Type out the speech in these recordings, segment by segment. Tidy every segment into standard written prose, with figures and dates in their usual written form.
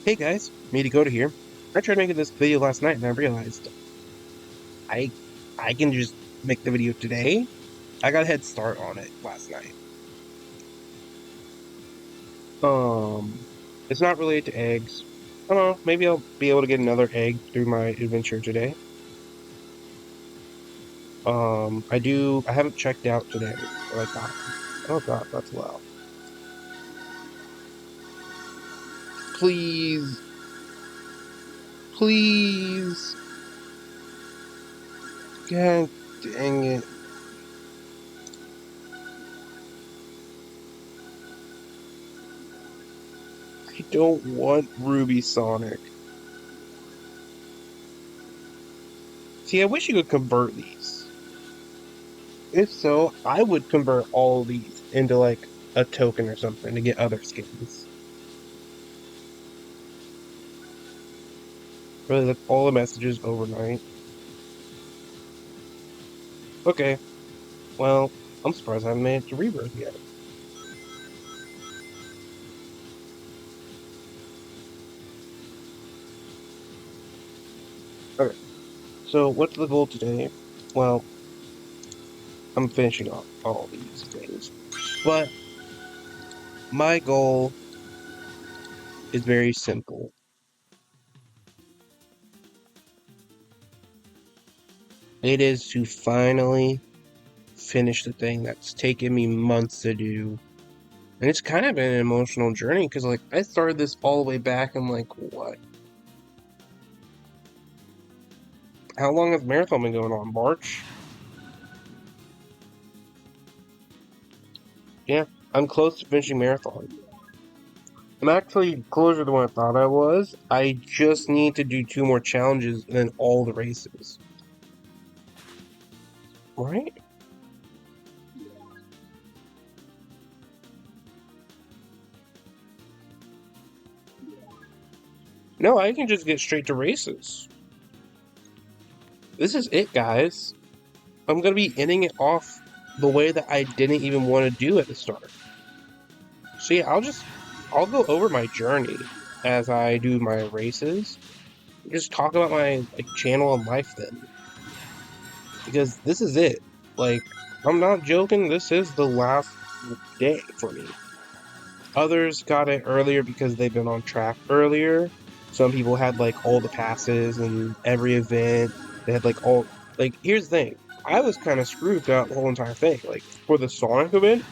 Hey guys, me to go to here. I tried making this video last night and I realized I I can just make the video today. I got a head start on it last night. Um, it's not related to eggs. I don't know, maybe I'll be able to get another egg through my adventure today. I haven't checked out today what I got. Oh god, that's loud. Please, please. God dang it. I don't want Ruby Sonic. See, I wish you could convert these. If so, I would convert all of these into like a token or something to get other skins. Really, that's all the messages overnight. Okay, well, I'm surprised I haven't made it to Rebirth yet. Okay, so what's the goal today? Well, I'm finishing off all these things. But my goal is very simple. It is to finally finish the thing that's taken me months to do. And it's kind of been an emotional journey because, like, I started this all the way back in, like, what? How long has Marathon been going on? March? Yeah, I'm close to finishing Marathon. I'm actually closer than what I thought I was. I just need to do 2 more challenges and then all the races. Right? No, I can just get straight to races. This is it, guys. I'm going to be ending it off the way that I didn't even want to do at the start. So yeah, I'll go over my journey as I do my races. Just talk about my like channel and life then. Because this is it. Like, I'm not joking, this is the last day for me. Others got it earlier because they've been on track earlier. Some people had like all the passes and every event. They had like all like here's the thing. I was kind of screwed throughout the whole entire thing. Like for the Sonic event,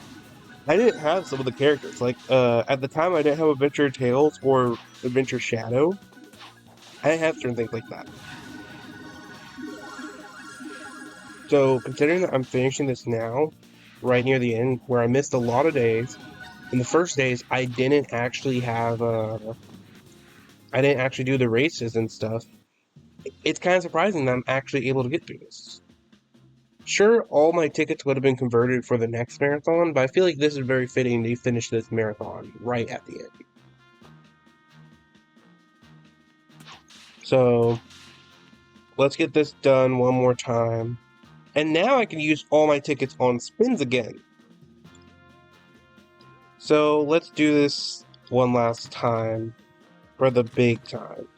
I didn't have some of the characters. Like at the time I didn't have Adventure Tales or Adventure Shadow. I didn't have certain things like that. So considering that I'm finishing this now, right near the end, where I missed a lot of days, in the first days I didn't actually do the races and stuff. It's kind of surprising that I'm actually able to get through this. Sure, all my tickets would have been converted for the next marathon, but I feel like this is very fitting to finish this marathon right at the end. So let's get this done one more time. And now I can use all my tickets on spins again. So let's do this one last time for the big time.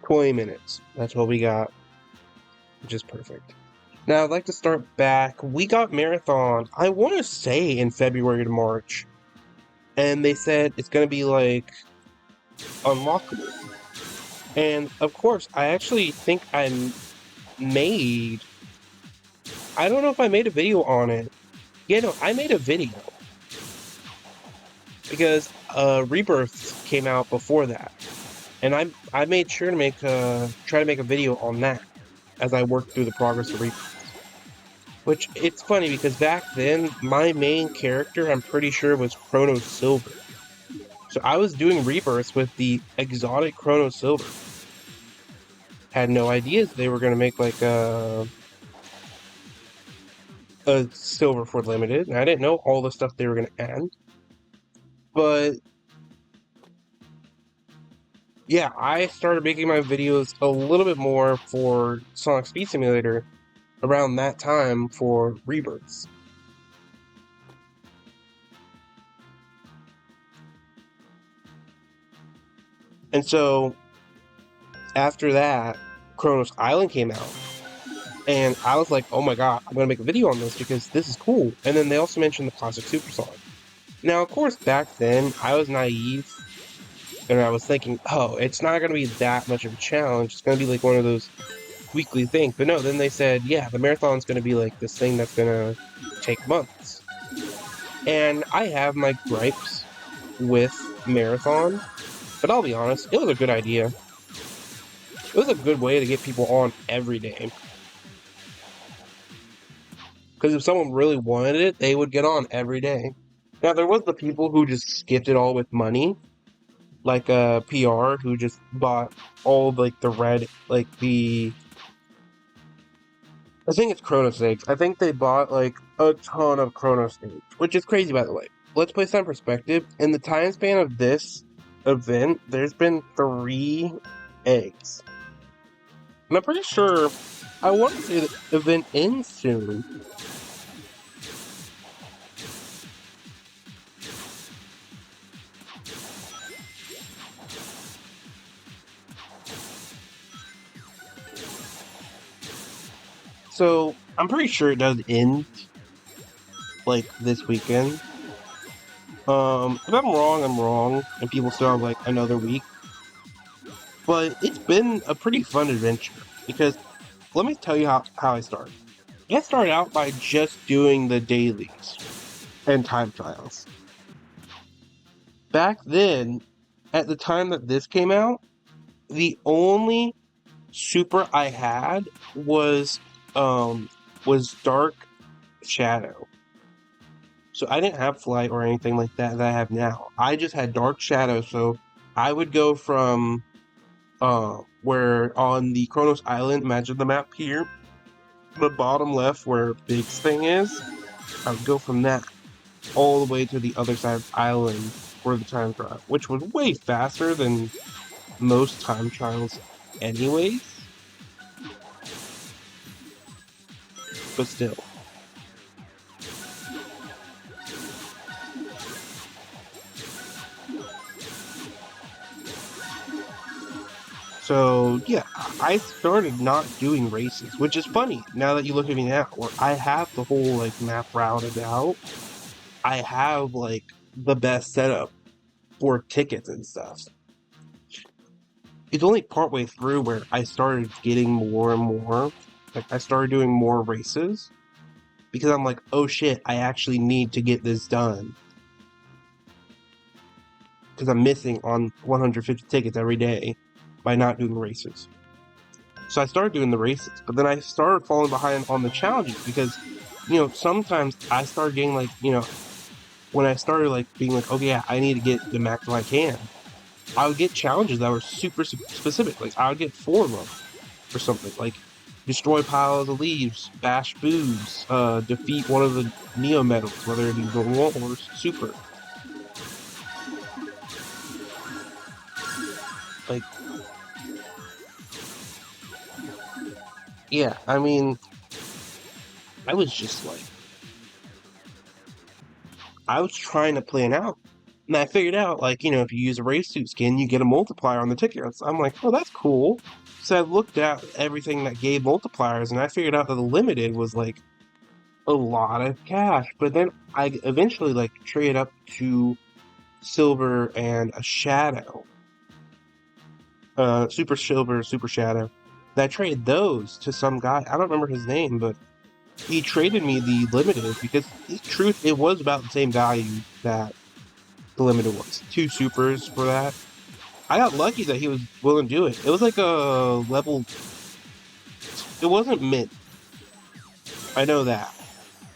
20 minutes. That's what we got, which is perfect. Now, I'd like to start back. We got Marathon, I want to say in February to March. And they said it's going to be like unlockable. And of course, I actually think made. I don't know if I made a video on it. Yeah, no, I made a video. Because Rebirth came out before that. And I made sure to try to make a video on that as I worked through the progress of Rebirth. Which, it's funny because back then, my main character, I'm pretty sure, was Chrono Silver. So I was doing Rebirths with the exotic Chrono Silver. Had no ideas they were going to make like a Silver for Limited. And I didn't know all the stuff they were going to add. But yeah, I started making my videos a little bit more for Sonic Speed Simulator around that time for Rebirths. And so after that, Kronos Island came out, and I was like, oh my god, I'm gonna make a video on this because this is cool. And then they also mentioned the Classic Supersonic. Now, of course, back then I was naive and I was thinking, oh, it's not gonna be that much of a challenge. It's gonna be like one of those weekly things. But no, then they said, yeah, the marathon's gonna be like this thing that's gonna take months. And I have my gripes with marathon, but I'll be honest, it was a good idea. It was a good way to get people on every day. Because if someone really wanted it, they would get on every day. Now there was the people who just skipped it all with money, like a PR who just bought all like the red, like the I think it's Chronos eggs. I think they bought like a ton of Chronos eggs, which is crazy by the way. Let's place that in perspective. In the time span of this event, there's been 3 eggs. And I'm pretty sure I want to say the event ends soon. So I'm pretty sure it does end like this weekend. If I'm wrong, I'm wrong, and people still have like another week. But it's been a pretty fun adventure because let me tell you how I started. I started out by just doing the dailies and time trials. Back then, at the time that this came out, the only super I had was Dark Shadow. So I didn't have Flight or anything like that I have now. I just had Dark Shadow, so I would go from where on the Kronos Island, imagine the map here, the bottom left where Big's thing is, I would go from that all the way to the other side of the island for the time trial, which was way faster than most time trials anyways, but still. So yeah, I started not doing races, which is funny now that you look at me now, where I have the whole like map routed out. I have like the best setup for tickets and stuff. It's only partway through where I started getting more and more. Like I started doing more races because I'm like, oh shit, I actually need to get this done because I'm missing on 150 tickets every day by not doing races. So I started doing the races, but then I started falling behind on the challenges because, sometimes I started getting like, when I started like being like, okay, yeah, I need to get the max I can. I would get challenges that were super specific. Like I would get 4 of them or something. Like destroy piles of leaves, bash boobs, defeat one of the Neo medals, whether it be normal or super. Like, yeah, I mean, I was just like, I was trying to plan out. And I figured out, like, if you use a race suit skin, you get a multiplier on the tickets. I'm like, oh, that's cool. So I looked at everything that gave multipliers, and I figured out that the limited was like a lot of cash. But then I eventually like traded up to silver and a shadow, super silver, super shadow. And I traded those to some guy. I don't remember his name, but he traded me the limited because, in truth, it was about the same value that the limited was. 2 supers for that. I got lucky that he was willing to do it. It was like a level. It wasn't mint. I know that.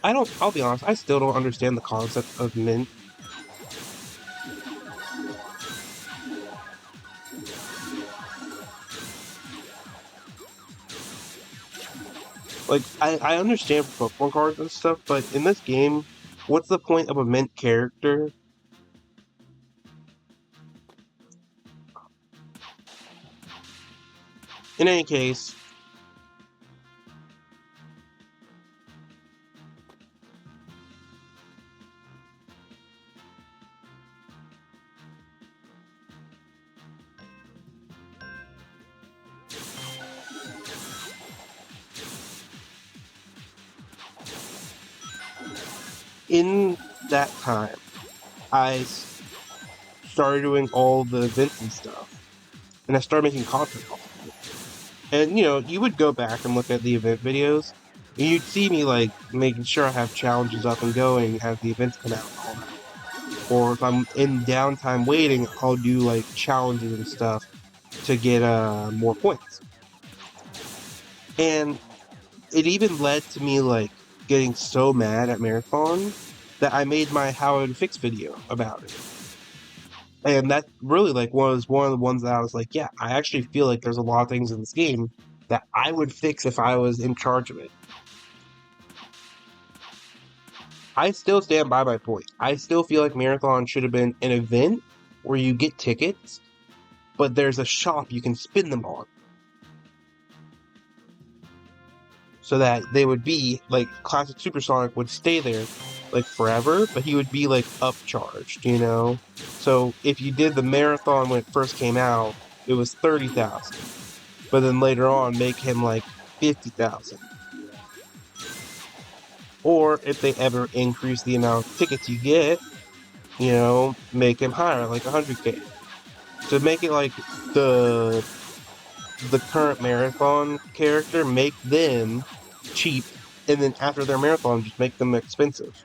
I don't. I'll be honest. I still don't understand the concept of mint. Like I understand Pokemon cards and stuff, but in this game, what's the point of a mint character? In any case, in that time, I started doing all the events and stuff, and I started making content off of it. And you know, you would go back and look at the event videos, and you'd see me like making sure I have challenges up and going as the events come out and all that. Or if I'm in downtime waiting, I'll do like challenges and stuff to get more points. And it even led to me like getting so mad at Marathon that I made my how I would fix video about it. And that really like was one of the ones that I was like, yeah, I actually feel like there's a lot of things in this game that I would fix if I was in charge of it. I still stand by my point. I still feel like Marathon should have been an event where you get tickets, but there's a shop you can spin them on. So that they would be like Classic Supersonic would stay there like forever, but he would be like upcharged, you know? So if you did the marathon when it first came out, it was 30,000. But then later on make him like 50,000. Or if they ever increase the amount of tickets you get, you know, make him higher, like 100K. To make it like the current marathon character, make them cheap, and then after their marathon, just make them expensive.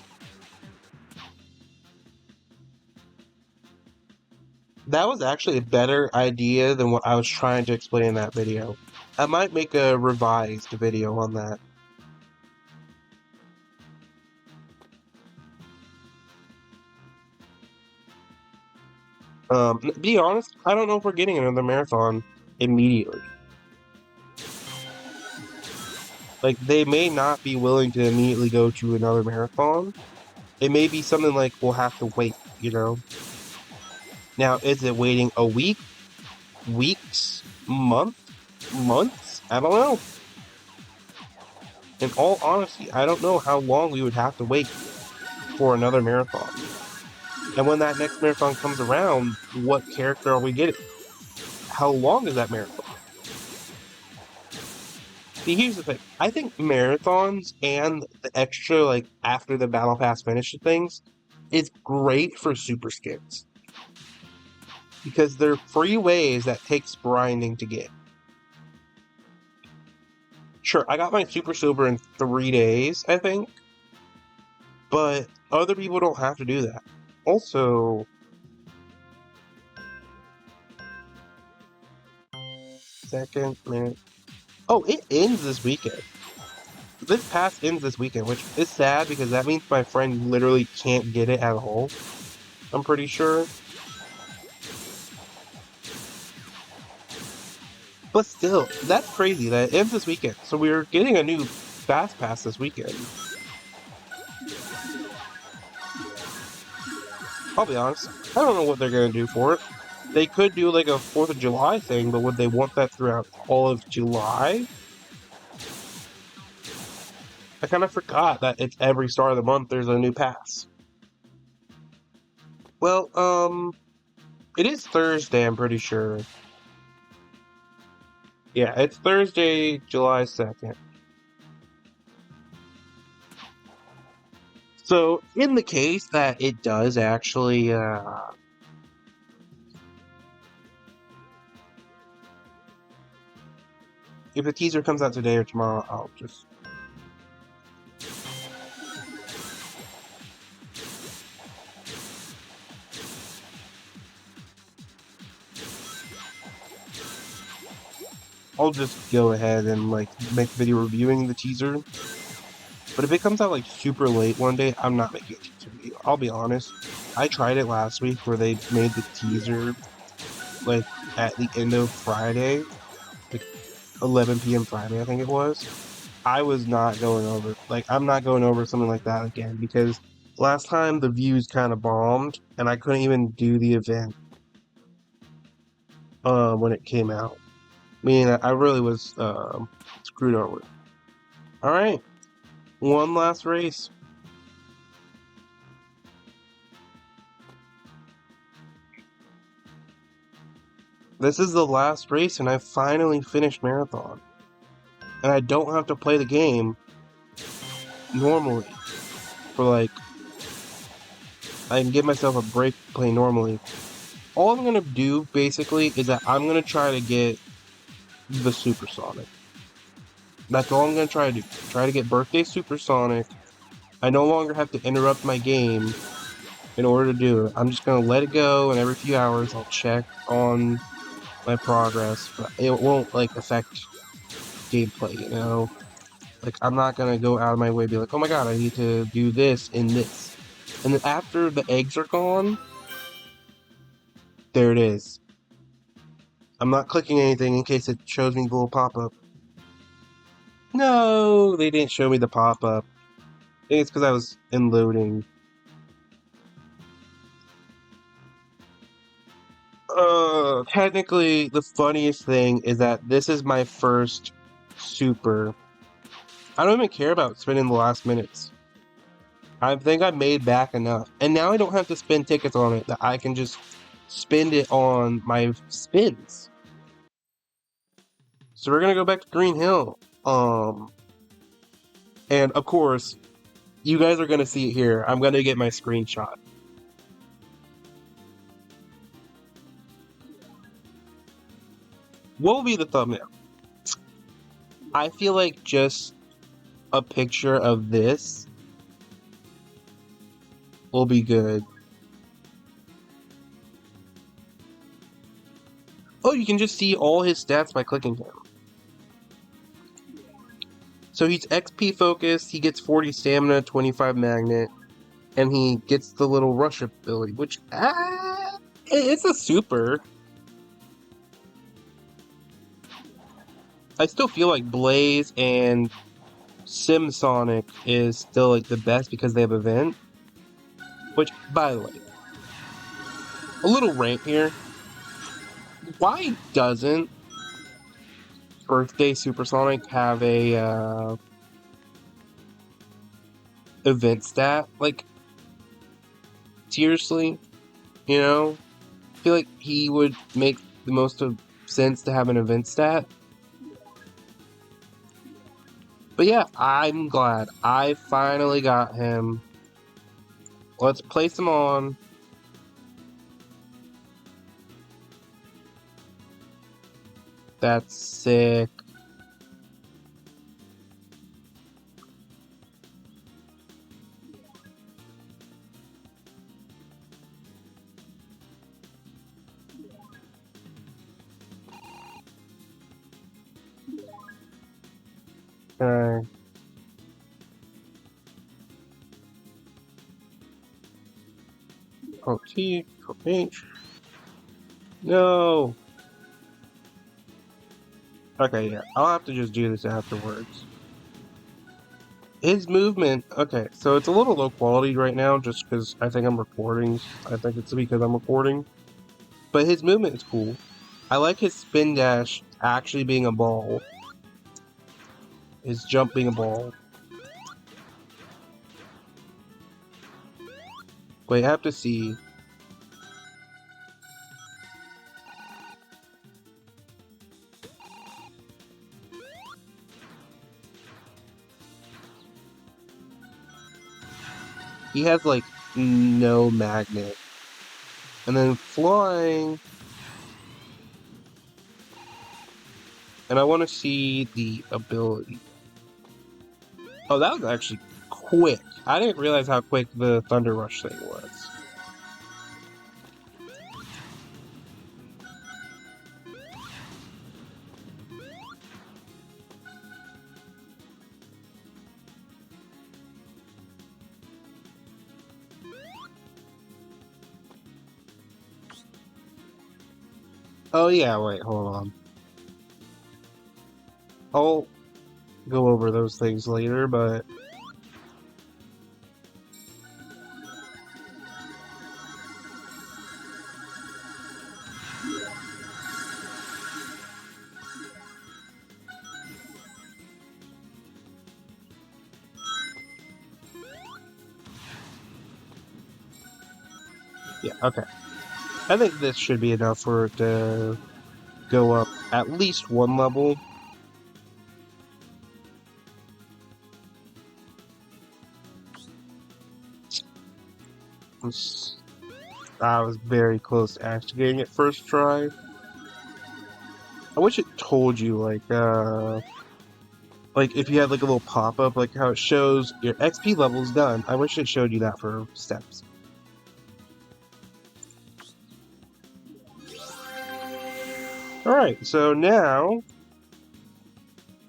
That was actually a better idea than what I was trying to explain in that video. I might make a revised video on that. Be honest, I don't know if we're getting another marathon immediately. Like, they may not be willing to immediately go to another marathon. It may be something like we'll have to wait, you know? Now, is it waiting a week, weeks, months? I don't know. In all honesty, I don't know how long we would have to wait for another marathon. And when that next marathon comes around, what character are we getting? How long is that marathon? See, here's the thing. I think marathons and the extra, like, after the Battle Pass finishes things, is great for super skins. Because they're free ways that takes grinding to get. Sure, I got my Super Silver in 3 days, I think. But other people don't have to do that. Also, second minute. Oh, it ends this weekend. This pass ends this weekend, which is sad because that means my friend literally can't get it at all. I'm pretty sure. But still, that's crazy that it ends this weekend. So we're getting a new Fast Pass this weekend. I'll be honest, I don't know what they're gonna do for it. They could do like a 4th of July thing, but would they want that throughout all of July? I kind of forgot that it's every start of the month there's a new pass. Well, it is Thursday, I'm pretty sure. Yeah, it's Thursday, July 2nd. So, in the case that it does actually, if the teaser comes out today or tomorrow, I'll just... I'll just go ahead and, like, make a video reviewing the teaser. But if it comes out, like, super late one day, I'm not making a teaser video. I'll be honest. I tried it last week where they made the teaser, like, at the end of Friday. Like, 11 p.m. Friday, I think it was. I was not going over. Like, I'm not going over something like that again because last time the views kind of bombed and I couldn't even do the event when it came out. Meaning I really was screwed over. Alright, one last race. This is the last race and I finally finished Marathon. And I don't have to play the game normally for like I can give myself a break playing normally. All I'm gonna do basically is that I'm gonna try to get the Supersonic. That's all I'm gonna try to do. Try to get Birthday Supersonic. I no longer have to interrupt my game in order to do it. I'm just gonna let it go, and every few hours I'll check on my progress, but it won't like affect gameplay, you know? Like I'm not gonna go out of my way to be like, oh my god, I need to do this in this. And then after the eggs are gone, there it is. I'm not clicking anything in case it shows me the little pop-up. No, they didn't show me the pop-up. I think it's because I was in loading. Technically, the funniest thing is that this is my first super. I don't even care about spending the last minutes. I think I made back enough. And now I don't have to spend tickets on it, that I can just spend it on my spins. So we're gonna go back to Green Hill. And of course, you guys are gonna see it here. I'm gonna get my screenshot. What will be the thumbnail? I feel like just a picture of this will be good. Oh, you can just see all his stats by clicking him. So he's XP focused, he gets 40 stamina, 25 magnet, and he gets the little rush ability, which, it's a super. I still feel like Blaze and SimSonic is still like the best because they have event. Which, by the way, a little rant here. Why doesn't Birthday Supersonic have a event stat? Like, seriously, you know? I feel like he would make the most of sense to have an event stat. But yeah, I'm glad. I finally got him. Let's place him on. That's sick. Okay. T, H. No. Okay, yeah. I'll have to just do this afterwards. His movement, okay, so it's a little low quality right now just because I think I'm recording. I think it's because I'm recording. But his movement is cool. I like his spin dash actually being a ball. His jump being a ball. Wait, I have to see. He has like no magnet. And then flying. And I want to see the ability. Oh, that was actually quick. I didn't realize how quick the Thunder Rush thing was. Oh yeah, wait, hold on. I'll go over those things later, but yeah, okay. I think this should be enough for it to go up at least one level. I was very close to actually getting it first try. I wish it told you like if you had like a little pop-up, like how it shows your XP level's done. I wish it showed you that for steps. Alright, so now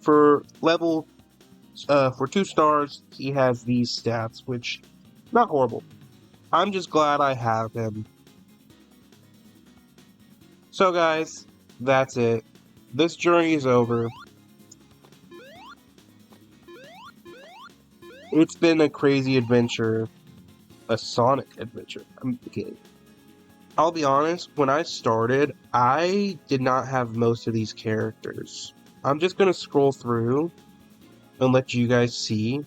for level for 2 stars, he has these stats, which not horrible. I'm just glad I have him. So guys, that's it. This journey is over. It's been a crazy adventure. A Sonic adventure. I'm kidding. I'll be honest, when I started, I did not have most of these characters. I'm just gonna scroll through and let you guys see.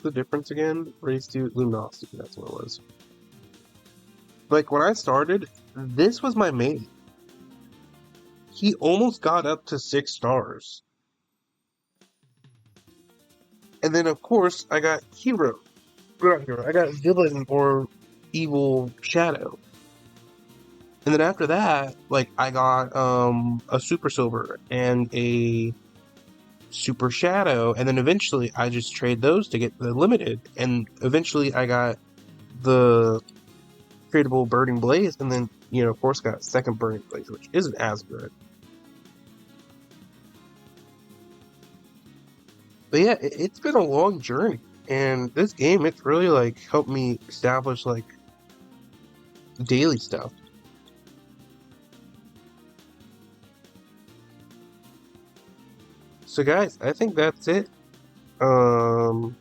The difference again? Race to Luminosity, that's what it was. Like, when I started, this was my main. He almost got up to 6 stars. And then, of course, I got Hero. Not Hero, I got Villain or Evil Shadow. And then after that, like, I got a Super Silver and a Super Shadow, and then eventually I just trade those to get the limited, and eventually I got the tradable Burning Blaze, and then, you know, of course, got second Burning Blaze, which isn't as good. But yeah, it's been a long journey, and this game, it's really, like, helped me establish, like, daily stuff. So guys, I think that's it. I'm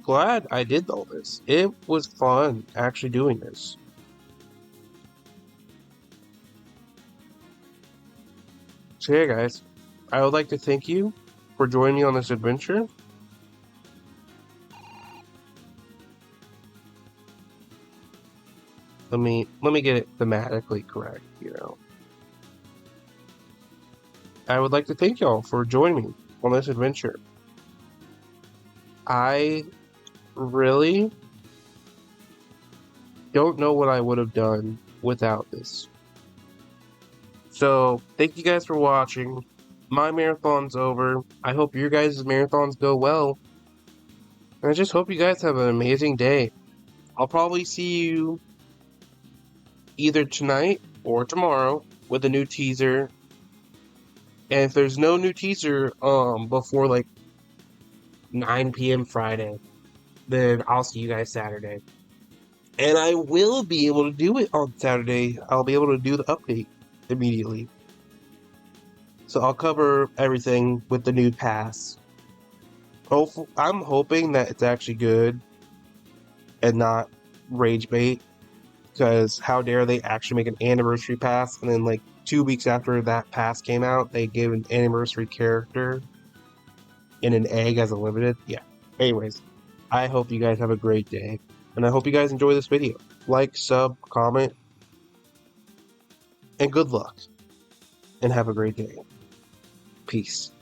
glad I did all this. It was fun actually doing this. So yeah, guys, I would like to thank you for joining me on this adventure. Let me get it thematically correct, you know. I would like to thank y'all for joining me on this adventure. I really don't know what I would have done without this. So, thank you guys for watching. My marathon's over. I hope your guys' marathons go well. And I just hope you guys have an amazing day. I'll probably see you either tonight or tomorrow with a new teaser. And if there's no new teaser before like 9 p.m. Friday, then I'll see you guys Saturday. And I will be able to do it on Saturday. I'll be able to do the update immediately. So I'll cover everything with the new pass. I'm hoping that it's actually good and not rage bait, because how dare they actually make an anniversary pass, and then like 2 weeks after that pass came out, they gave an anniversary character in an egg as a limited. Yeah. Anyways, I hope you guys have a great day, and I hope you guys enjoy this video. Like, sub, comment, and good luck, and have a great day. Peace.